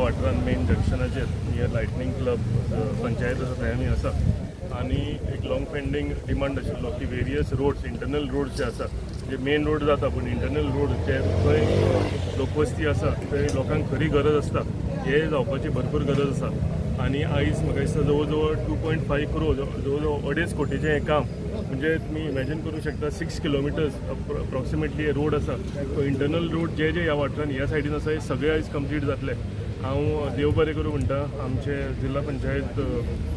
वाठारांत मेन जंक्शनाचेर near lightning club panchayat आसा थंय आमी आसा आनी एक लॉंग पेंडींग डिमांड आशिल्लो की वेरियस रोड्स इंटरनल रोड्स जे आसा जे मेन रोड जाता पूण इंटरनल रोड जे खंय लोकवस्ती आसा थंय लोकांक खरी गरज आसता हे जावपाची भरपूर गरज आसा आनी आयज म्हाका दिसता जवळ जवळ 2.5 करोड जवळ जवळ 2.5 कोटीचें हें काम म्हणजे तुमी इमॅजीन करूंक शकता 6 किलोमिटर्स अप्रॉक्सिमेटली हे रोड आसा तो इंटरनल रोड जे ह्या वाठारान ह्या सायडीन आसा हे सगळे आयज कंप्लीट जातले। हांव देव बरें करूं म्हणटा आमचे जिल्हा पंचायत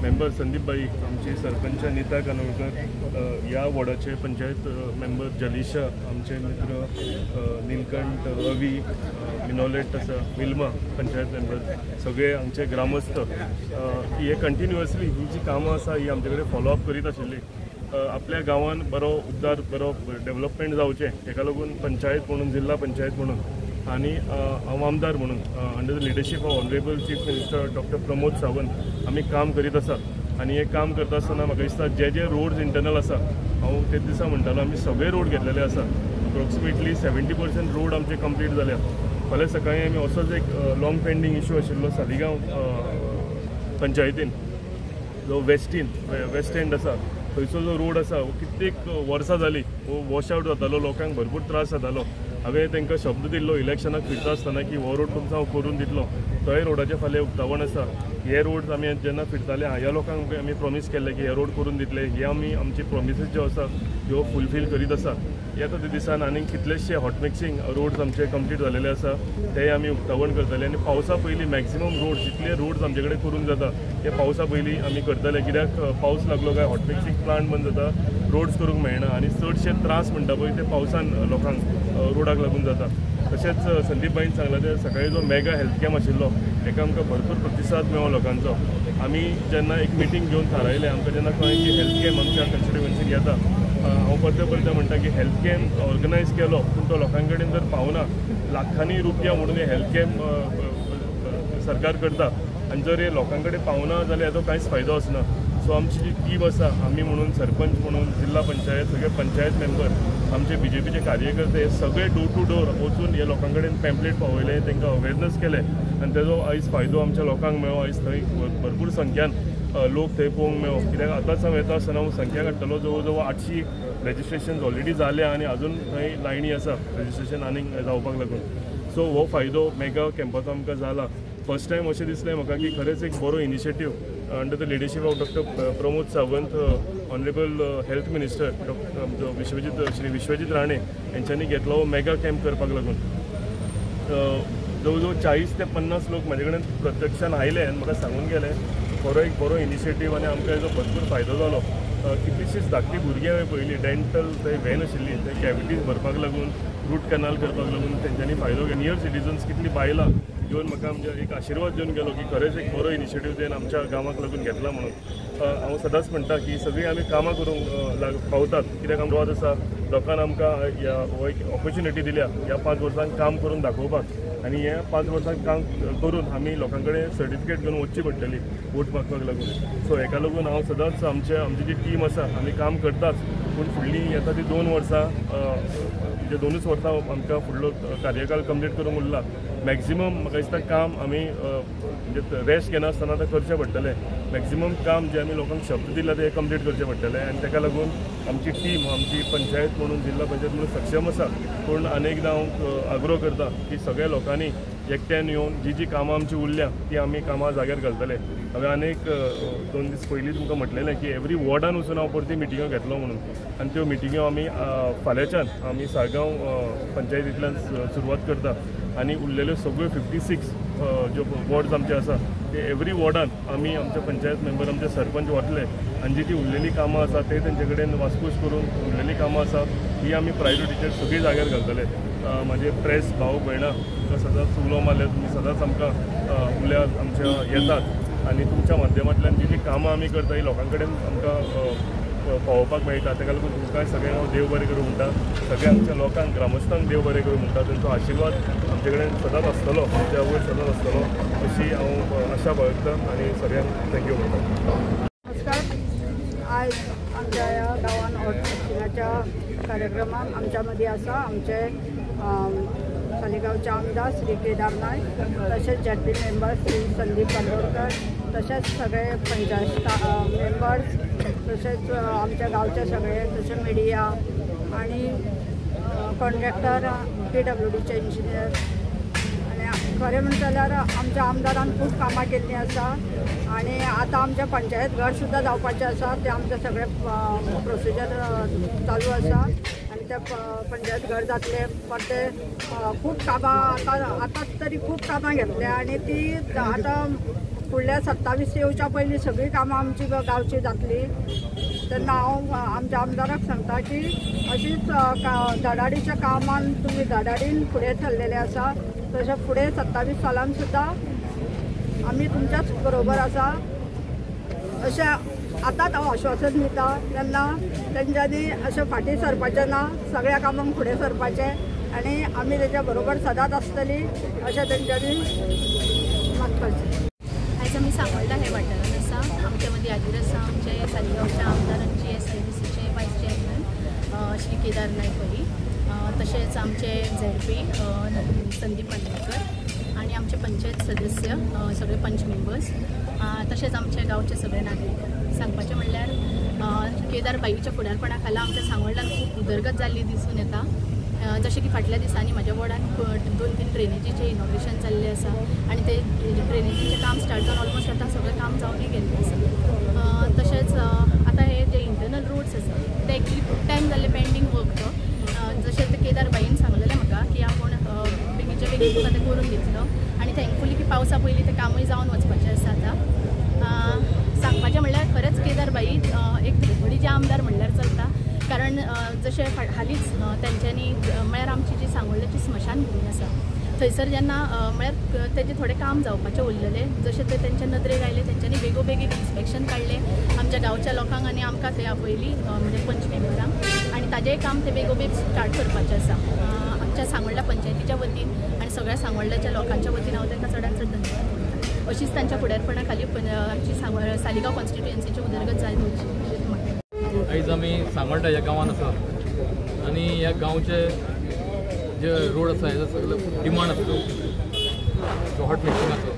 मेंबर संदीप भाई आमची सरपंच नीता कानोळकर ह्या वॉर्डाचे पंचायत मेंबर जलिशा आमचे मित्र नीलकंठ रवी मिनोलेट आसा विल्मा पंचायत मेंबर सगळे आमचे ग्रामस्थ की हे कंटिन्युअसली ही जी कामां आसा ही आमचे कडेन फॉलोअप करीत आशिल्ली आपल्या गांवान बरो उद्दार बरो डेव्हलपमेंट जावचें हेका लागून पंचायत म्हणून जिल्हा पंचायत म्हणून आनी हांव आमदार म्हणून under the leadership of honourable chief minister doctor Pramod Sawant आमी काम करीत आसा आनी हे काम करता आसतना म्हाका दिसता जे जे रोड्स इंटरनल आसा हांव ते दिसा म्हणटालो आमी सगळे रोड घेतलेले आसा अप्रॉक्सिमेटली 70% रोड आमचे कंप्लीट जाल्या फाल्यां सकाळीं आमी असोच एक लॉंग पेंडींग इश्यू आशिल्लो सालिगांव पंचायतीन जो वेस्ट एंड आसा थंयचो जो रोड आसा कित्येक वर्सां जाली वॉश आवट जातालो लोकांक भरपूर त्रास जातालो हांवें तांकां शब्द दिल्लो इलेक्शनाक फिरता आसतना की हो रोड तुमचो हांव करून दितलो तोय रोडाचे फाल्यां उक्तावण आसा हे रोड आमी जेन्ना फिरताले ह्या लोकांक आमी प्रॉमीस केल्ले की हे रोड करून दितले हे आमी आमची प्रॉमिसीस ज्यो आसा ह्यो फुलफील करीत आसा येता त्या दिसान आनीक कितलेशे हॉट मिक्सिंग रोड्स आमचे कंप्लीट जालेले आसा ते आमी उक्तावण करतले आनी पावसा पयलीं मॅक्सिमम रोड जितले रोड्स आमचे कडेन करून जाता हे पावसा पयलीं आमी करतले कित्याक पावस लागलो काय हॉट मिक्सिंग प्लांट बंद जाता रोड्स करूंक मेळना आनी चडशे त्रास म्हणटा पळय ते पावसान लोकांक रोडाक लागून जाता तशेंच संदीप भाईन सांगला ते सकाळी जो मेगा हेल्थ कॅम्प आशिल्लो हेका आमकां भरपूर प्रतिसाद मेळ्ळो लोकांचो आमी जेन्ना एक मिटींग घेवन थारायलें आमकां जेन्ना कळ्ळें की हेल्थ कॅम्प आमच्या कन्स्टिट्युएन्सीन येता हांव परते म्हणटा की हेल्थ कॅम्प ऑर्गनायज केलो पूण तो लोकां कडेन जर पावना लाखांनी रुपया म्हणून हे हेल्थ कॅम्प सरकार करता आनी जर हे लोकां कडेन पावना जाल्यार हेजो कांयच फायदो आसना सो आमची जी टीम आसा आमी म्हणून सरपंच म्हणून जिल्हा पंचायत सगळे पंचायत मेंबर आमचे बीजेपीचे कार्यकर्ते सगळे डोर टू डोर वचून हे लोकां कडेन पॅम्पलेट पावयले तांकां अवेरनस केले आनी तेजो आयज फायदो आमच्या लोकांक मेळ्ळो आयज थंय भरपूर संख्यान लोक थंय पळोवंक मेळ्ळो कित्याक आतांच हांव येता आसतना हांव संख्या काडटलो जवळ जवळ 800 रेजिस्ट्रेशन ऑलरेडी जाले आनी अजून थंय लायनी आसा रेजिस्ट्रेशन आनीक जावपाक लागून सो हो फायदो मेगा कॅम्पाचो आमकां जाला फर्स्ट टायम अशें दिसलें म्हाका की खरेंच एक बरो initiative under the leadership of doctor Pramod Sawant honourable health minister Shri Vishwajit Rane यांच्यांनी घेतलो हो मेगा कॅम्प करपाक लागून जवळ जवळ 40 ते 50 लोक म्हाजे कडेन प्रत्यक्षान आयले आनी म्हाका सांगून गेले एक बरो इनिशिएटीव आनी आमकां हेजो भरपूर फायदो जालो कितलीशींच धाकटी भुरगीं हांवें पळयलीं डेंटल थंय व्हॅन आशिल्ली थंय कॅविटीज भरपाक लागून रूट कॅनाल करपाक लागून तेंच्यांनी फायदो घेवन नियर सिटिजन्स कितली बायलां घेवन म्हाका म्हणजे एक आशिर्वाद दिवन गेलो की खरेंच एक बरो इनिशिएटीव तेणें आमच्या गांवाक लागून घेतला म्हणून हांव सदांच म्हणटा की सगळीं आमी कामां करूंक पावतात कित्याक आमचो वाद आसा लोकांनी आमकां हो एक ऑपॉर्च्युनिटी दिल्या ह्या 5 वर्सांक काम करून दाखोवपाक आनी हे 5 वर्सांक काम करून आमी लोकां कडेन सर्टिफिकेट घेवन वचची पडटली वोट मागपाक लागून सो हेका लागून हांव सदांच आमची जी टीम आसा आमी काम करताच पूण फुडलीं येता ती 2 वर्सां म्हणजे 2च वर्सां आमकां फुडलो कार्यकाळ कंप्लीट करूंक उरला मॅक्झिमम म्हाका दिसता काम आमी म्हणजे रेस्ट घेना आसतना तें करचें पडटलें मॅक्झिमम काम जे आमी लोकांक शब्द दिला ते कंप्लीट करचें पडटलें आनी ताका लागून आमची टीम आमची पंचायत म्हणून जिल्हा पंचायत म्हणून सक्षम आसा पूण अनेकदा हांव आग्रो करता की सगळ्या लोकांनी एकट्यान येवन जी कामां आमची उरल्या ती आमी कामां जाग्यार घालतले हांवें आनीक 2 दीस पयलीं तुमकां म्हटलेलें की एवरी वॉर्डान वचून हांव परती मिटिंगो घेतलो म्हणून आनी त्यो मिटिंग्यो आमी फाल्यांच्यान आमी साळगांव पंचायतींतल्यान सुरवात करता आनी उरलेल्यो सगळ्यो 56 ज्यो वॉर्ड्स आमचे आसा ते एवरी वॉर्डान आमी आमचे पंचायत मेंबर आमचे सरपंच वतले आनी जी उरलेली कामां आसा ते तेंचे कडेन वासपूस करून उरलेली कामां आसा ही आमी प्रायोरिटीचेर सगळी जाग्यार घालतले म्हाजे प्रेस भाव भयणां तुमकां सदांच उलो मारले तुमी सदांच आमकां उल्यार आमच्या येतात आनी तुमच्या माध्यमांतल्यान जी कामां आमी करता ही लोकां कडेन आमकां पावोवपाक मेळटा ताका लागून तुमकां सगळ्यांक हांव देव बरें करूं म्हणटा सगळ्या आमच्या लोकांक ग्रामस्थांक देव बरें करूं म्हणटा तांचो आशिर्वाद आमचे कडेन सदांच आसतलो आमच्या वयर सदांच आसतलो अशी हांव आशा बाळगता आनी सगळ्यांक थँक्यू म्हणटा नमस्कार आयज आमच्या ह्या गांवांत हॉट मिक्सिंगाच्या कार्यक्रमाक आमच्या मदीं आसा आमचे सालिगांवचे आमदार श्री केदार नायक, तसेच ZP मेंबर श्री संदीप बांदोडकर, तसेच सगळे पंचायत मेंबर्स, तसेच आमच्या गावचे सगळे, तसे मिडिया आणि कॉन्ट्रॅक्टर, PWDचे इंजिनियर. आणि खरें म्हणटा जाल्यार आमच्या आमदारान खूब कामां केल्लीं आसा आणि आता आमच्या पंचायत घर सुद्दां जावपाचें आसा. ते आमचे सगळे प्रोसिजर चालू आसा आणि ते पंचायत घर जातले. पण ते खूब कामां आतां तरी खूब कामां घेतल्या आणि ती आतां फुडल्या 27 येवच्या पयलीं सगळीं कामां आमची गांवची जातली. तेन्ना हांव आमच्या आमदाराक सांगता की अशीच धडाडीच्या कामान तुमी धडाडीन फुडें चल्लेले आसा. तशें फुडें 27 सालान सुद्दां आमी तुमच्याच बरोबर आसा अशें आतांच हांव आश्वासन दिता. तेन्ना तेंच्यांनी अशें फाटीं सरपाचें ना, सगळ्या कामांक फुडें सरपाचें आणि आमी तेच्या बरोबर सदांच आसतली अशें तेंच्यांनी मागपाचें. आयज आमी सांगोळडा हे वाठारांत आसा. आमच्या मदीं हाजीर आसा आमचे सालिगांवच्या आमदारांचे SIDCचे वायस चेअरमॅन श्री केदार नायक परी, तशेंच आमचे ZP संदीप बांदोडकर आणि आमचे पंचायत सदस्य सगळे पंच मेंबर्स, तशेंच आमचे गांवचे सगळे नागरीक. सांगपाचें म्हणल्यार केदार बाईच्या फुडारपणा खाला आमच्या सांगोळडान खूब उदरगत जाल्ली दिसून येता. जशें की फाटल्या दिसांनी म्हाज्या वॉर्डान 2-3 ड्रेनेजीचें इनॉग्रेशन जाल्लें आसा आणि ते ड्रेनेजीचें काम स्टार्ट जावन ऑलमोस्ट आतां सगळें काम जावनूय गेल्लें आसा. तशेंच आतां हे जे इंटरनल रोड्स आसा ते एक्चुली खूब टायम जाल्ले पेंडींग वर्क तो. जशें ते केदार बाईन सांगलेलें म्हाका की आपूण बेगीच्या बेगीन तुका तें करून दितलो आणि थँकफुली की पावसा पयलीं तें कामूय जावन वचपाचें आसा आतां. सांगपाचें म्हणल्यार खरेंच केदार बाई एक धडपडीचे आमदार म्हणल्यार चलता. कारण जशें हालींच तेंच्यांनी म्हळ्यार आमची जी सांगोळड्याची स्मशानभूमी आसा थंयसर जेन्ना म्हळ्यार तेजें थोडें काम जावपाचें उरलेलें, जशें ते तेंच्या नदरेक आयलें तेंच्यांनी बेगोबेगीन इन्स्पेक्शन काडलें आमच्या गांवच्या लोकांक आणि आमकां थंय आपयलीं म्हणजे पंच मेंबरांक आणि ताजेंय काम ते बेगोबेग स्टार्ट करपाचें आसा. आमच्या सांगोळडा पंचायतीच्या वतीन आणि सगळ्या सांगोळड्याच्या लोकांच्या वतीन हांव तांकां चडांत चड धन्यवाद म्हणटा. अशीच तांच्या फुडारपणा खाली आमची सालिगांव कॉन्स्टिट्युएन्सीची उदरगत जायत वचची. आयज आमी सांगोळडा ह्या गांवांत आसा आनी ह्या गांवचे जे रोड आसा हेजो सगळो डिमांड आसलो जो हॉट मिक्सिंगाचो.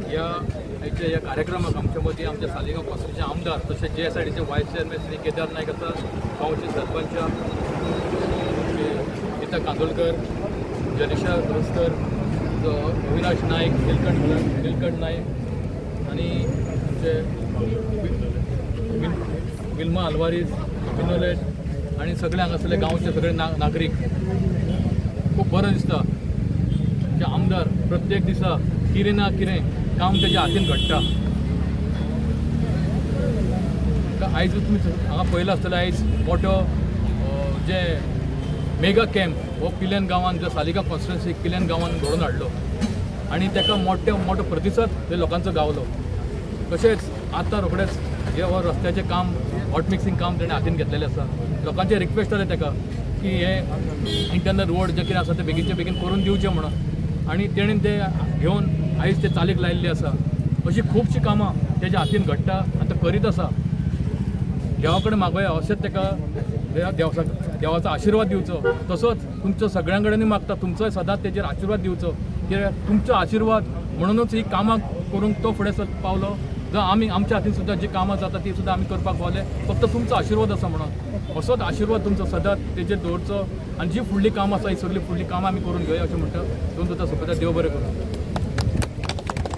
ह्या कार्यक्रमाक आमच्या मदीं आमच्या सालिगांव कॉन्स्टिट्युएन्सीचे आमदार तशेंच JSIDचे वायस चेअरमॅन श्री केदार नायक आसा, गांवचे सरपंच गीता कांदोळकर, जनिशा घोरस्कर, अविनाश नायक, नीलकंठ नायक आणि विल्मा आल्वारीस, विनोलेट आणि सगळे हांगासरले गांवचे सगळे नागरीक. खूब बरें दिसता की आमदार प्रत्येक दिसा कितें ना कितें काम तेज्या हातीन घडटा. आयज तुमी हांगा पळयलां आसतलें आयज मोठो जे मेगा कॅम्प हो किल्यान गांवांत जो सालिगांव कॉन्स्टिट्युएन्सी किल्यान गांवांत घडोवन हाडलो आणि ताका मोठो प्रतिसाद ते लोकांचो गावलो. तशेंच आतां रोखडेंच हे हो रस्त्याचें काम हॉट मिक्सिंग काम तेणें हातीन घेतलेलें आसा. लोकांचे रिक्वेस्ट जाले ताका की हे इंटरनल रोड जे कितें आसा ते बेगीनचे बेगीन करून दिवचें म्हणून आणि तेणेन ते घेवन आयज ते चालीक लायिल्ली आसा. अशीं खुबशीं कामां तेज्या हातीन घडटा आनी तो करीत आसा. देवा कडेन मागोया अशेंच ताका देवाचो आशिर्वाद दिवचो. तसोच तुमच्या सगळ्यां कडेन मागता तुमचोय सदांच तेजेर आशिर्वाद दिवचो. कित्याक तुमचो आशिर्वाद म्हणूनच ही कामां करूंक तो फुडें पावलो. जर आमी आमच्या हातीन सुद्दां जी कामां जाता ती सुद्दां आमी करपाक पावले फक्त तुमचो आशिर्वाद आसा म्हणून. असोच आशिर्वाद तुमचो सदांच तेजेर दवरचो आनी जी फुडलीं कामां आसा ही सगळीं फुडलीं कामां आमी करून घेवया अशें म्हणटा. दोन सुबेदार देव बरें करूं.